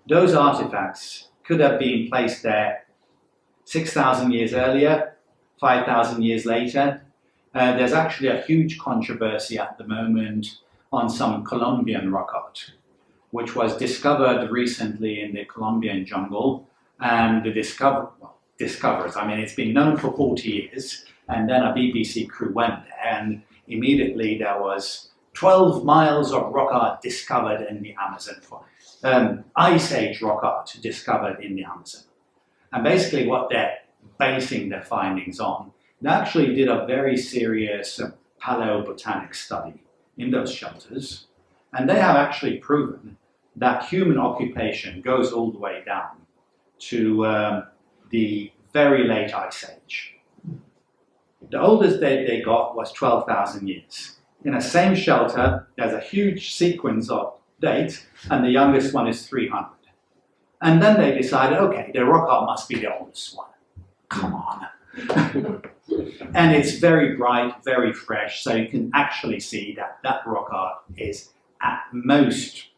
Those artifacts could have been placed there 6,000 years earlier, 5,000 years later. There's actually a huge controversy at the moment on some Colombian rock art, which was discovered recently in the Colombian jungle. And the discoverers, I mean, it's been known for 40 years, and then a BBC crew went there, and immediately there was 12 miles of rock art discovered in the Amazon, Ice Age rock art discovered in the Amazon. And basically what they're basing their findings on, they actually did a very serious paleobotanic study in those shelters, and they have actually proven that human occupation goes all the way down to the very late Ice Age. The oldest date they got was 12,000 years. In the same shelter, there's a huge sequence of dates, and the youngest one is 300. And then they decided, okay, the rock art must be the oldest one. Come on. And it's very bright, very fresh, so you can actually see that rock art is at most,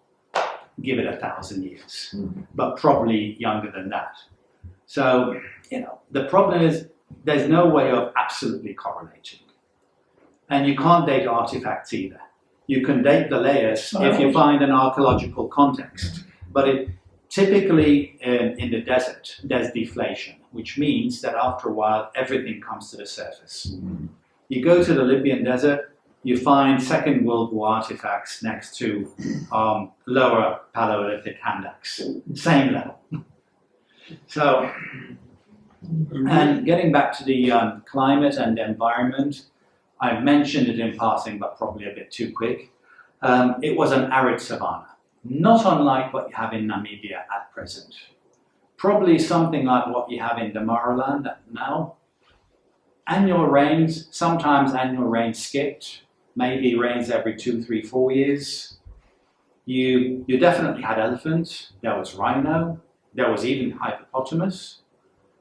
give it 1,000 years, but probably younger than that. So, the problem is there's no way of absolutely correlating. And you can't date artifacts either. You can date the layers if you find an archaeological context, but typically in the desert, there's deflation, which means that after a while, everything comes to the surface. You go to the Libyan desert, you find Second World War artifacts next to lower Paleolithic hand axe, same level. So, and getting back to the climate and the environment, I've mentioned it in passing, but probably a bit too quick. It was an arid savanna, not unlike what you have in Namibia at present. Probably something like what you have in Damaraland now. Annual rains, sometimes annual rains skipped, maybe rains every 2, 3, 4 years. You definitely had elephants, there was rhino, there was even hippopotamus,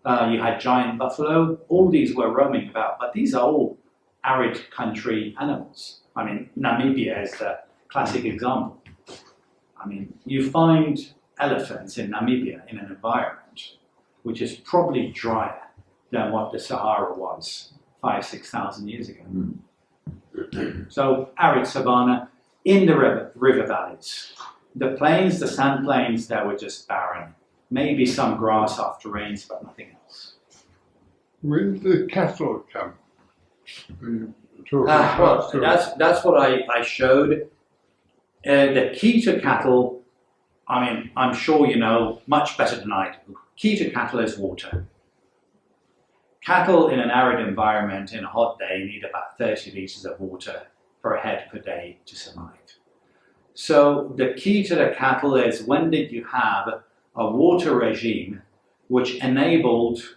you had giant buffalo. All these were roaming about, but these are all arid country animals. I mean, Namibia is the classic example. I mean, you find elephants in Namibia in an environment which is probably drier than what the Sahara was 5,000–6,000 years ago. So arid savanna in the river valleys. The plains, the sand plains, they were just barren. Maybe some grass after rains, but nothing else. When did the cattle come? You talking about That's what I showed. The key to cattle, I mean, I'm sure you know much better than I do. Key to cattle is water. Cattle in an arid environment in a hot day need about 30 litres of water per head per day to survive. So the key to the cattle is, when did you have a water regime which enabled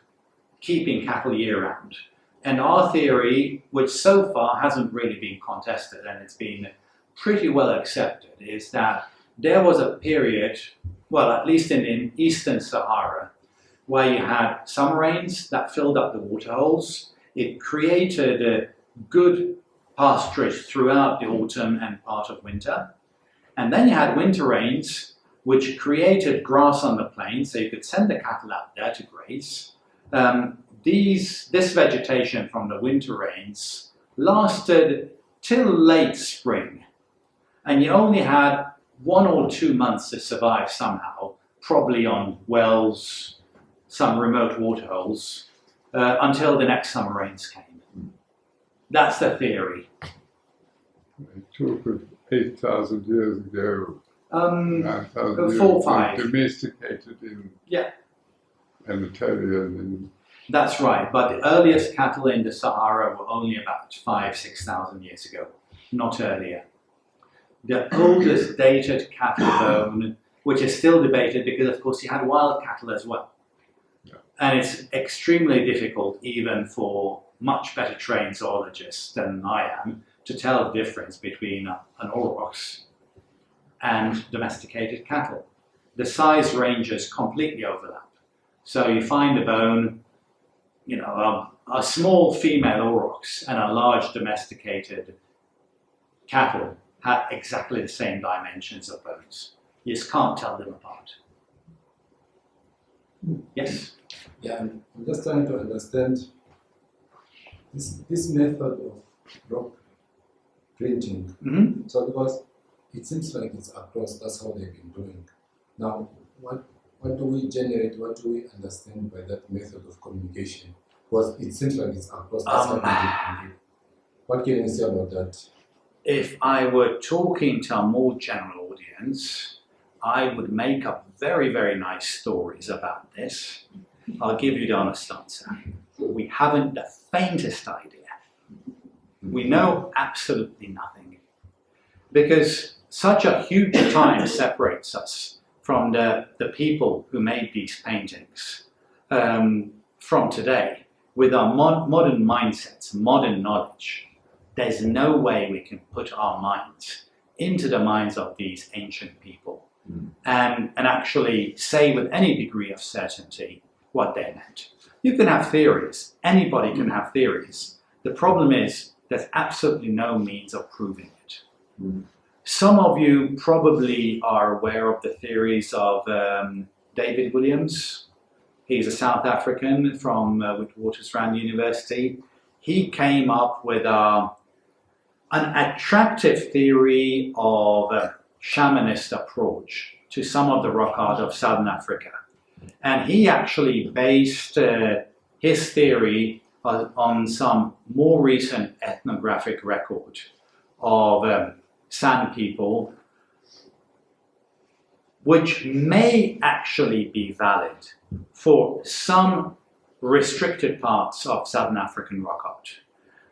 keeping cattle year-round? And our theory, which so far hasn't really been contested and it's been pretty well accepted, is that there was a period, well, at least in eastern Sahara, where you had summer rains that filled up the waterholes. It created a good pasturage throughout the autumn and part of winter. And then you had winter rains, which created grass on the plains, so you could send the cattle out there to graze. This vegetation from the winter rains lasted till late spring, and you only had 1 or 2 months to survive somehow, probably on wells, some remote waterholes, until the next summer rains came. That's the theory. They talk of 8,000 years ago, 9,000 years 4 or 5. Domesticated in Anatolia. And That's right, but the earliest cattle in the Sahara were only about 5,000–6,000 years ago, not earlier. The oldest dated cattle bone, which is still debated because of course you had wild cattle as well. Yeah. And it's extremely difficult even for much better trained zoologists than I am to tell the difference between an aurochs and domesticated cattle. The size ranges completely overlap. So you find a bone, you know, a small female aurochs and a large domesticated cattle have exactly the same dimensions of bones. You just can't tell them apart. Yes? Yeah, I'm just trying to understand this method of rock printing. Mm-hmm. So because it seems like it's across, that's how they've been doing. Now, what do we generate, what do we understand by that method of communication? Because it seems like it's across, that's how they do. What can you say about that? If I were talking to a more general audience, I would make up very, very nice stories about this. I'll give you the honest answer. We haven't the faintest idea. We know absolutely nothing. Because such a huge time separates us from the people who made these paintings from today. With our modern mindsets, modern knowledge, there's no way we can put our minds into the minds of these ancient people and actually say with any degree of certainty what they meant. You can have theories. Anybody can have theories. The problem is there's absolutely no means of proving it. Some of you probably are aware of the theories of David Williams. He's a South African from Witwatersrand University. He came up with an attractive theory of a shamanist approach to some of the rock art of Southern Africa. And he actually based his theory on some more recent ethnographic record of San people, which may actually be valid for some restricted parts of Southern African rock art.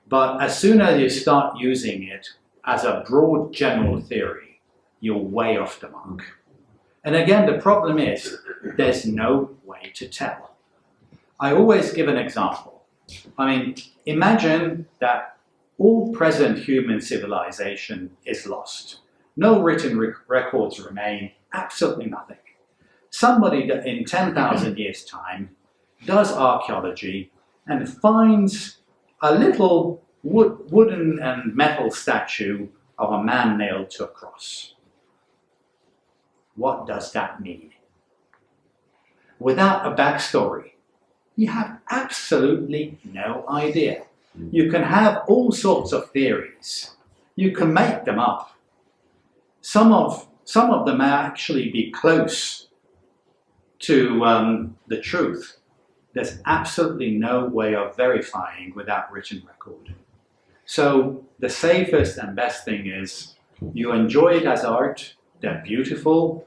But as soon as you start using it as a broad general theory, you're way off the mark. And again, the problem is there's no way to tell. I always give an example. I mean, imagine that all present human civilization is lost. No written records remain, absolutely nothing. Somebody that in 10,000 years' time does archaeology and finds a little wooden and metal statue of a man nailed to a cross. What does that mean? Without a backstory, You have absolutely no idea. You can have all sorts of theories. You can make them up. Some of them may actually be close to the truth. There's absolutely no way of verifying without written record. So the safest and best thing is you enjoy it as art. They're beautiful.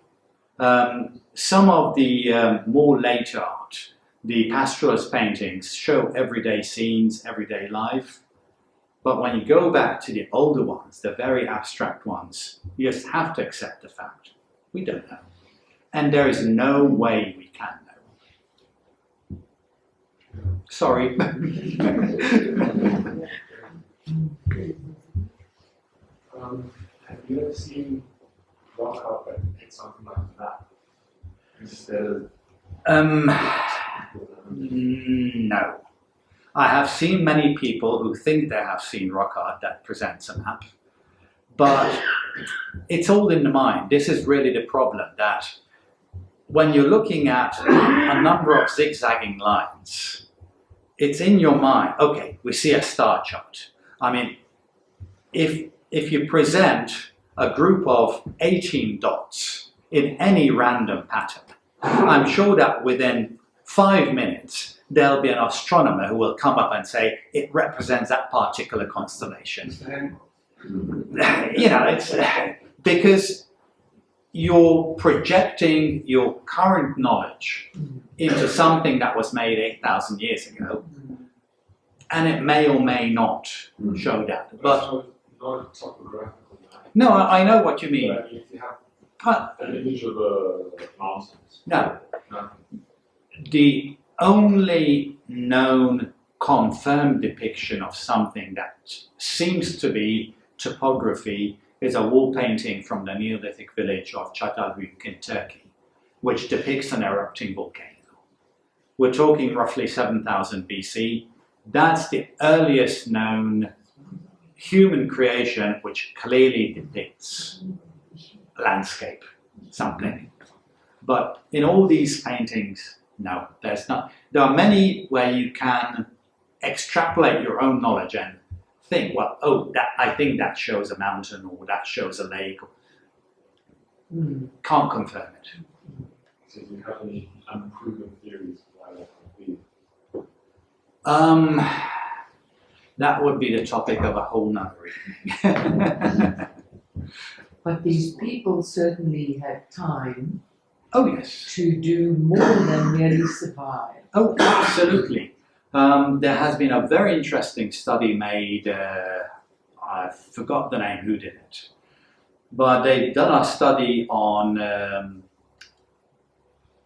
Some of the more later art, the pastoralist paintings, show everyday scenes, everyday life. But when you go back to the older ones, the very abstract ones, you just have to accept the fact. We don't know. And there is no way we can know. Sorry. Have you ever seen rock art that depicts something like that? Instead of no. I have seen many people who think they have seen rock art that presents a map, but it's all in the mind. This is really the problem, that when you're looking at a number of zigzagging lines, it's in your mind, okay, we see a star chart. I mean, if you present a group of 18 dots in any random pattern, I'm sure that within 5 minutes, there'll be an astronomer who will come up and say, it represents that particular constellation. You know, it's because you're projecting your current knowledge into something that was made 8,000 years ago, and it may or may not show that. But not topographical. no, I know what you mean. But if you have an image of a mountain. No. No. The only known confirmed depiction of something that seems to be topography is a wall painting from the Neolithic village of Çatalhöyük in Turkey, which depicts an erupting volcano. We're talking roughly 7,000 BC. That's the earliest known human creation which clearly depicts landscape, something. But in all these paintings, no, there's not. There are many where you can extrapolate your own knowledge and think, well, oh, I think that shows a mountain or that shows a lake. Can't confirm it. So do you have any unproven theories why that might be? That would be the topic of a whole nother evening. But these people certainly had time Oh, yes. to do more than merely survive. Oh, absolutely. There has been a very interesting study made, I forgot the name who did it, but they've done a study on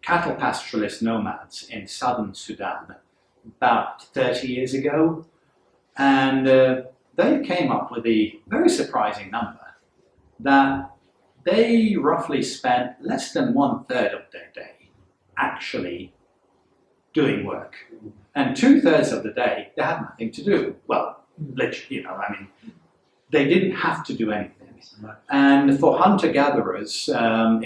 cattle pastoralist nomads in southern Sudan about 30 years ago, and they came up with a very surprising number that they roughly spent less than 1/3 of their day actually doing work. And 2/3 of the day, they had nothing to do. Well, literally, I mean, they didn't have to do anything. And for hunter-gatherers,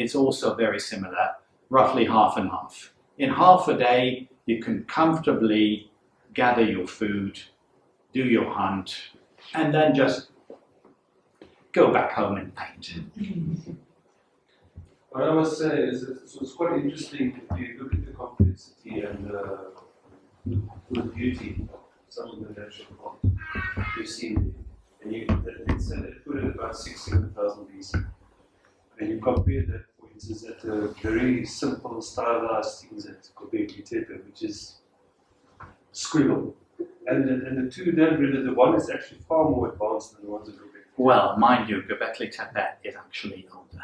it's also very similar, roughly half and half. In half a day, you can comfortably gather your food, do your hunt, and then just go back home and paint. What I must say is that it's quite interesting if you look at the complexity and the beauty of some of the natural world you've seen. And it's put at about 600,000 BC. And you compare that, for instance, at a very simple stylized things at Göbekli Tepe, which is scribble. And the two don't really, the one is actually far more advanced than the ones at Göbekli. Well, mind you, Göbekli Tepe is actually older.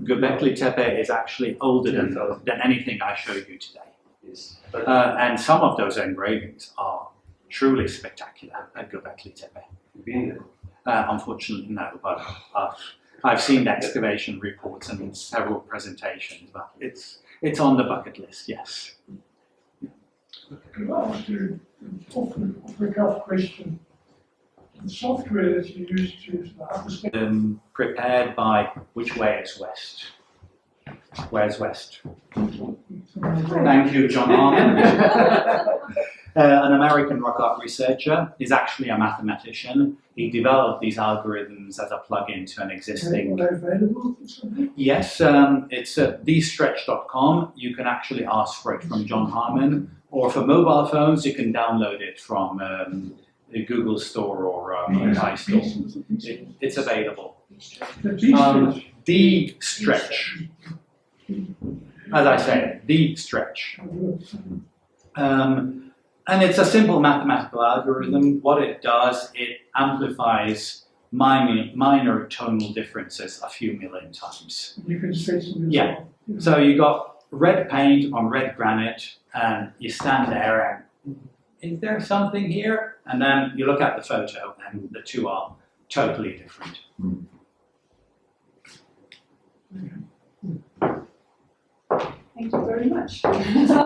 Göbekli Tepe is actually older than anything I showed you today. Yes. And some of those engravings are truly spectacular at Göbekli Tepe. Been there. Unfortunately, no, but I've seen the excavation reports and several presentations, but it's on the bucket list, yes. Could I ask you a quick question? The software that you use to understand. Prepared by which way is west? Where's west? So Thank you, John Harmon. An American rock art researcher. Is actually a mathematician. He developed these algorithms as a plug-in to an existing. Are they available for something? Yes, it's at thestretch.com. You can actually ask for it from John Harmon, or for mobile phones, you can download it from the Google Store or iStore. It's available. The Stretch. As I say, the Stretch. And it's a simple mathematical algorithm. What it does, it amplifies minor tonal differences a few million times. You can trace them as Yeah. well. So you got red paint on red granite, and you stand there and, is there something here? And then you look at the photo, and the two are totally different. Thank you very much.